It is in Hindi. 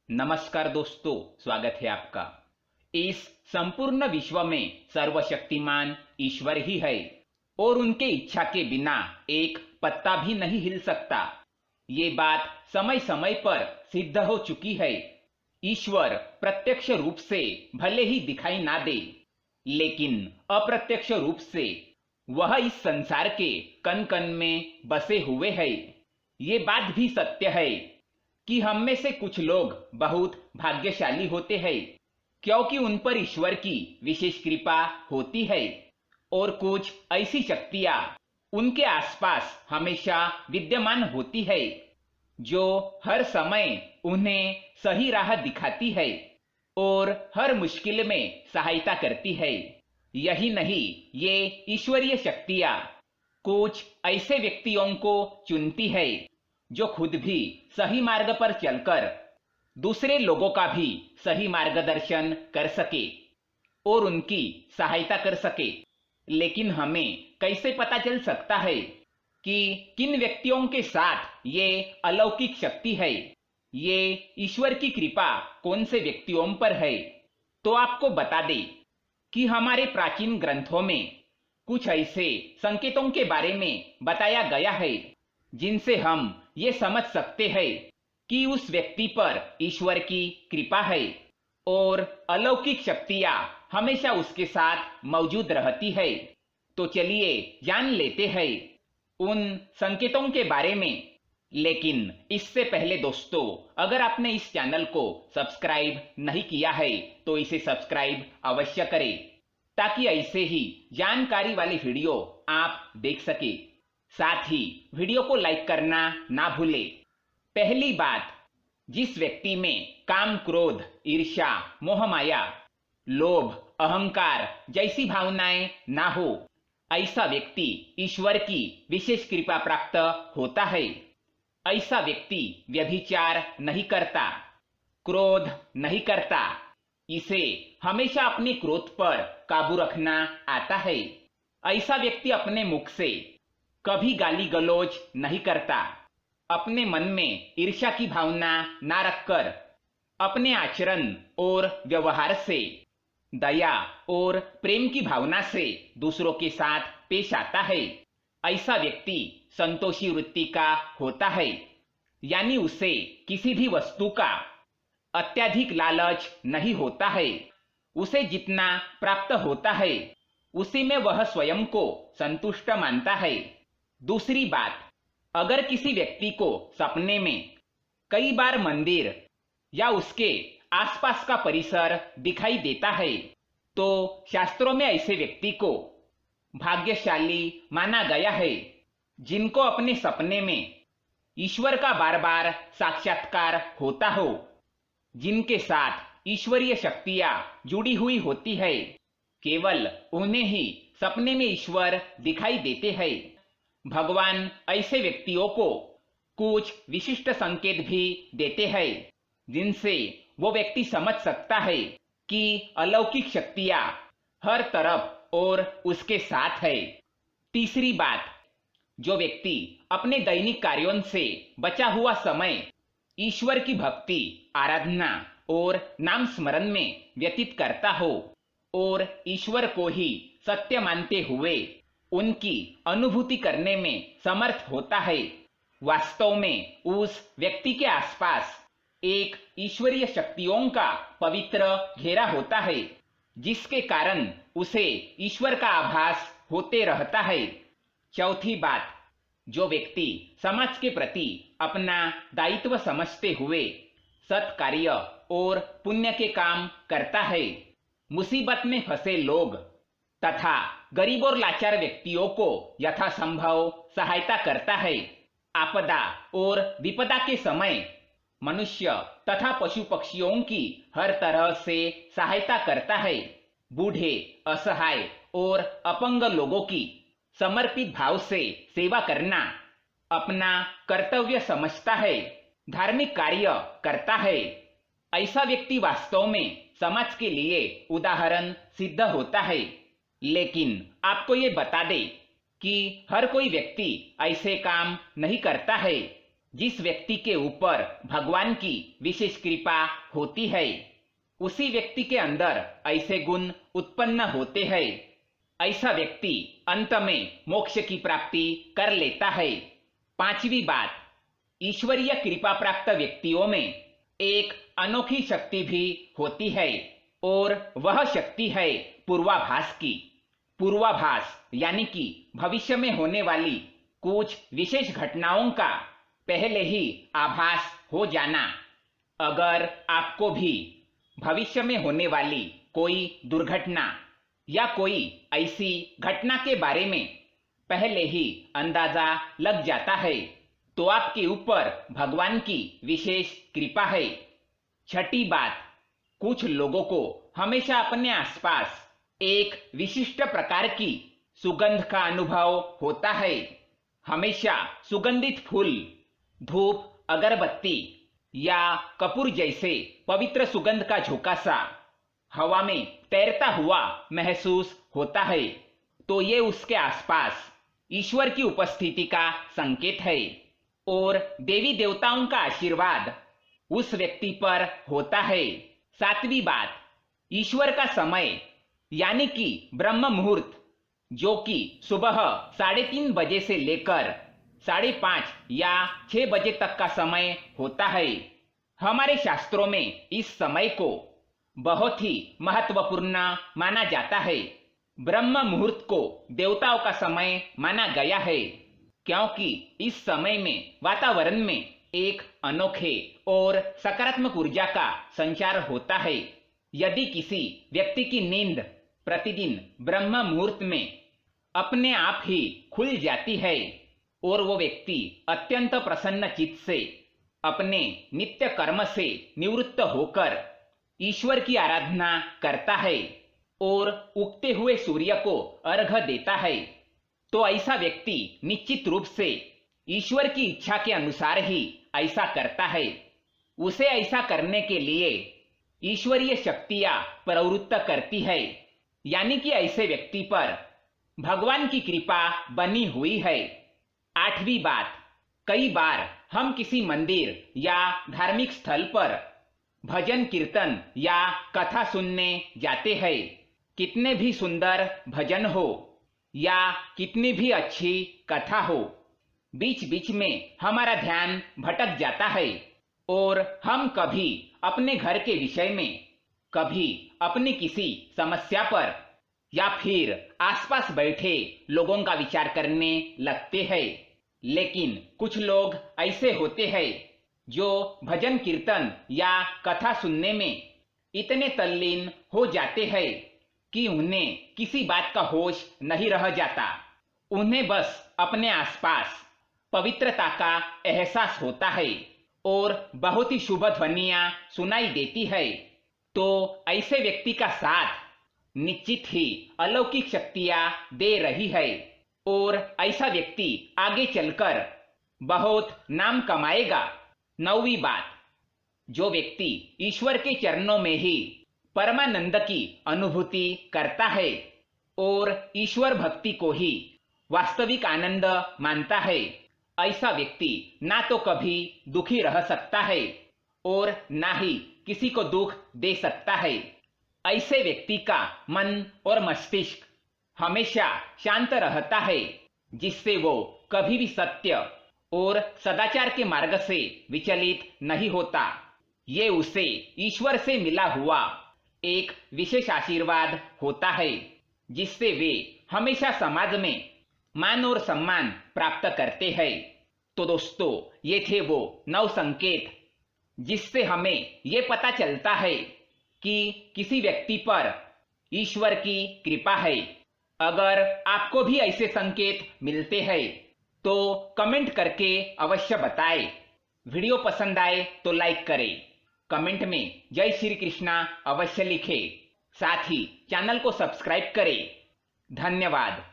नमस्कार दोस्तों, स्वागत है आपका। इस संपूर्ण विश्व में सर्वशक्तिमान ईश्वर ही है और उनके इच्छा के बिना एक पत्ता भी नहीं हिल सकता। ये बात समय समय पर सिद्ध हो चुकी है। ईश्वर प्रत्यक्ष रूप से भले ही दिखाई ना दे, लेकिन अप्रत्यक्ष रूप से वह इस संसार के कण कण में बसे हुए है। ये बात भी सत्य है कि हम में से कुछ लोग बहुत भाग्यशाली होते हैं, क्योंकि उन पर ईश्वर की विशेष कृपा होती है और कुछ ऐसी शक्तियां उनके आसपास हमेशा विद्यमान होती है जो हर समय उन्हें सही राह दिखाती है और हर मुश्किल में सहायता करती है। यही नहीं, ये ईश्वरीय शक्तियां कुछ ऐसे व्यक्तियों को चुनती है जो खुद भी सही मार्ग पर चलकर दूसरे लोगों का भी सही मार्गदर्शन कर सके और उनकी सहायता कर सके। लेकिन हमें कैसे पता चल सकता है कि किन व्यक्तियों के साथ ये अलौकिक शक्ति है, ये ईश्वर की कृपा कौन से व्यक्तियों पर है? तो आपको बता दें कि हमारे प्राचीन ग्रंथों में कुछ ऐसे संकेतों के बारे में बताया गया है जिनसे हम ये समझ सकते हैं कि उस व्यक्ति पर ईश्वर की कृपा है और अलौकिक शक्तियां हमेशा उसके साथ मौजूद रहती है। तो चलिए जान लेते हैं उन संकेतों के बारे में। लेकिन इससे पहले दोस्तों, अगर आपने इस चैनल को सब्सक्राइब नहीं किया है तो इसे सब्सक्राइब अवश्य करें, ताकि ऐसे ही जानकारी वाले वीडियो आप देख सके। साथ ही वीडियो को लाइक करना ना भूले। पहली बात, जिस व्यक्ति में काम, क्रोध, ईर्ष्या, मोह माया, लोभ, अहंकार जैसी भावनाएं ना हो, ऐसा व्यक्ति ईश्वर की विशेष कृपा प्राप्त होता है। ऐसा व्यक्ति व्यभिचार नहीं करता, क्रोध नहीं करता, इसे हमेशा अपने क्रोध पर काबू रखना आता है। ऐसा व्यक्ति अपने मुख से कभी गाली गलौज नहीं करता, अपने मन में ईर्ष्या की भावना ना रखकर अपने आचरण और व्यवहार से दया और प्रेम की भावना से दूसरों के साथ पेश आता है। ऐसा व्यक्ति संतोषी वृत्ति का होता है, यानी उसे किसी भी वस्तु का अत्यधिक लालच नहीं होता है। उसे जितना प्राप्त होता है उसी में वह स्वयं को संतुष्ट मानता है। दूसरी बात, अगर किसी व्यक्ति को सपने में कई बार मंदिर या उसके आसपास का परिसर दिखाई देता है तो शास्त्रों में ऐसे व्यक्ति को भाग्यशाली माना गया है, जिनको अपने सपने में ईश्वर का बार बार साक्षात्कार होता हो, जिनके साथ ईश्वरीय शक्तियां जुड़ी हुई होती है। केवल उन्हें ही सपने में ईश्वर दिखाई देते हैं। भगवान ऐसे व्यक्तियों को कुछ विशिष्ट संकेत भी देते हैं जिनसे वो व्यक्ति समझ सकता है कि अलौकिक शक्तियां हर तरफ और उसके साथ है। तीसरी बात, जो व्यक्ति अपने दैनिक कार्यों से बचा हुआ समय ईश्वर की भक्ति, आराधना और नाम स्मरण में व्यतीत करता हो और ईश्वर को ही सत्य मानते हुए उनकी अनुभूति करने में समर्थ होता है, वास्तव में उस व्यक्ति के आसपास एक ईश्वरीय शक्तियों का पवित्र घेरा होता है, जिसके कारण उसे ईश्वर का आभास होते रहता है। चौथी बात, जो व्यक्ति समाज के प्रति अपना दायित्व समझते हुए सत्कार्य और पुण्य के काम करता है, मुसीबत में फंसे लोग तथा गरीब और लाचार व्यक्तियों को यथासंभव सहायता करता है, आपदा और विपदा के समय मनुष्य तथा पशु पक्षियों की हर तरह से सहायता करता है, बूढ़े, असहाय और अपंग लोगों की समर्पित भाव से सेवा करना अपना कर्तव्य समझता है, धार्मिक कार्य करता है। ऐसा व्यक्ति वास्तव में समाज के लिए उदाहरण सिद्ध होता है। लेकिन आपको ये बता दें कि हर कोई व्यक्ति ऐसे काम नहीं करता है। जिस व्यक्ति के ऊपर भगवान की विशेष कृपा होती है, उसी व्यक्ति के अंदर ऐसे गुण उत्पन्न होते हैं। ऐसा व्यक्ति अंत में मोक्ष की प्राप्ति कर लेता है। पांचवी बात, ईश्वरीय कृपा प्राप्त व्यक्तियों में एक अनोखी शक्ति भी होती है और वह शक्ति है पूर्वाभास की। पूर्वाभास यानी कि भविष्य में होने वाली कुछ विशेष घटनाओं का पहले ही आभास हो जाना। अगर आपको भी भविष्य में होने वाली कोई दुर्घटना या कोई ऐसी घटना के बारे में पहले ही अंदाजा लग जाता है, तो आपके ऊपर भगवान की विशेष कृपा है। छठी बात, कुछ लोगों को हमेशा अपने आसपास एक विशिष्ट प्रकार की सुगंध का अनुभव होता है। हमेशा सुगंधित फूल, धूप, अगरबत्ती या कपूर जैसे पवित्र सुगंध का झोंका सा हवा में तैरता हुआ महसूस होता है, तो ये उसके आसपास ईश्वर की उपस्थिति का संकेत है और देवी देवताओं का आशीर्वाद उस व्यक्ति पर होता है। सातवीं बात, ईश्वर का समय यानी कि ब्रह्म मुहूर्त, जो कि सुबह 3:30 बजे से लेकर 5:30 या 6 बजे तक का समय होता है। हमारे शास्त्रों में इस समय को बहुत ही महत्वपूर्ण माना जाता है। ब्रह्म मुहूर्त को देवताओं का समय माना गया है, क्योंकि इस समय में वातावरण में एक अनोखे और सकारात्मक ऊर्जा का संचार होता है। यदि किसी व्यक्ति की नींद प्रतिदिन ब्रह्म मुहूर्त में अपने आप ही खुल जाती है और वो व्यक्ति अत्यंत प्रसन्न चित्त से अपने नित्य कर्म से निवृत्त होकर ईश्वर की आराधना करता है और उगते हुए सूर्य को अर्घ्य देता है, तो ऐसा व्यक्ति निश्चित रूप से ईश्वर की इच्छा के अनुसार ही ऐसा करता है। उसे ऐसा करने के लिए ईश्वरीय शक्तियां प्रवृत्त करती है, यानी कि ऐसे व्यक्ति पर भगवान की कृपा बनी हुई है। आठवीं बात, कई बार हम किसी मंदिर या धार्मिक स्थल पर भजन कीर्तन या कथा सुनने जाते हैं। कितने भी सुंदर भजन हो या कितनी भी अच्छी कथा हो, बीच बीच में हमारा ध्यान भटक जाता है और हम कभी अपने घर के विषय में, कभी अपनी किसी समस्या पर या फिर आसपास बैठे लोगों का विचार करने लगते हैं। लेकिन कुछ लोग ऐसे होते हैं जो भजन कीर्तन या कथा सुनने में इतने तल्लीन हो जाते हैं कि उन्हें किसी बात का होश नहीं रह जाता। उन्हें बस अपने आसपास पवित्रता का एहसास होता है और बहुत ही शुभ ध्वनियां सुनाई देती है। तो ऐसे व्यक्ति का साथ निश्चित ही अलौकिक शक्तियां दे रही है और ऐसा व्यक्ति आगे चलकर बहुत नाम कमाएगा। नौवीं बात, जो व्यक्ति ईश्वर के चरणों में ही परमानंद की अनुभूति करता है और ईश्वर भक्ति को ही वास्तविक आनंद मानता है, ऐसा व्यक्ति ना तो कभी दुखी रह सकता है और ना ही किसी को दुख दे सकता है। ऐसे व्यक्ति का मन और मस्तिष्क हमेशा शांत रहता है, जिससे वो कभी भी सत्य और सदाचार के मार्ग से विचलित नहीं होता। ये उसे ईश्वर से मिला हुआ एक विशेष आशीर्वाद होता है, जिससे वे हमेशा समाज में मान और सम्मान प्राप्त करते हैं। तो दोस्तों, ये थे वो 9 संकेत जिससे हमें ये पता चलता है कि किसी व्यक्ति पर ईश्वर की कृपा है। अगर आपको भी ऐसे संकेत मिलते हैं तो कमेंट करके अवश्य बताएं। वीडियो पसंद आए तो लाइक करें, कमेंट में जय श्री कृष्णा अवश्य लिखें, साथ ही चैनल को सब्सक्राइब करें। धन्यवाद।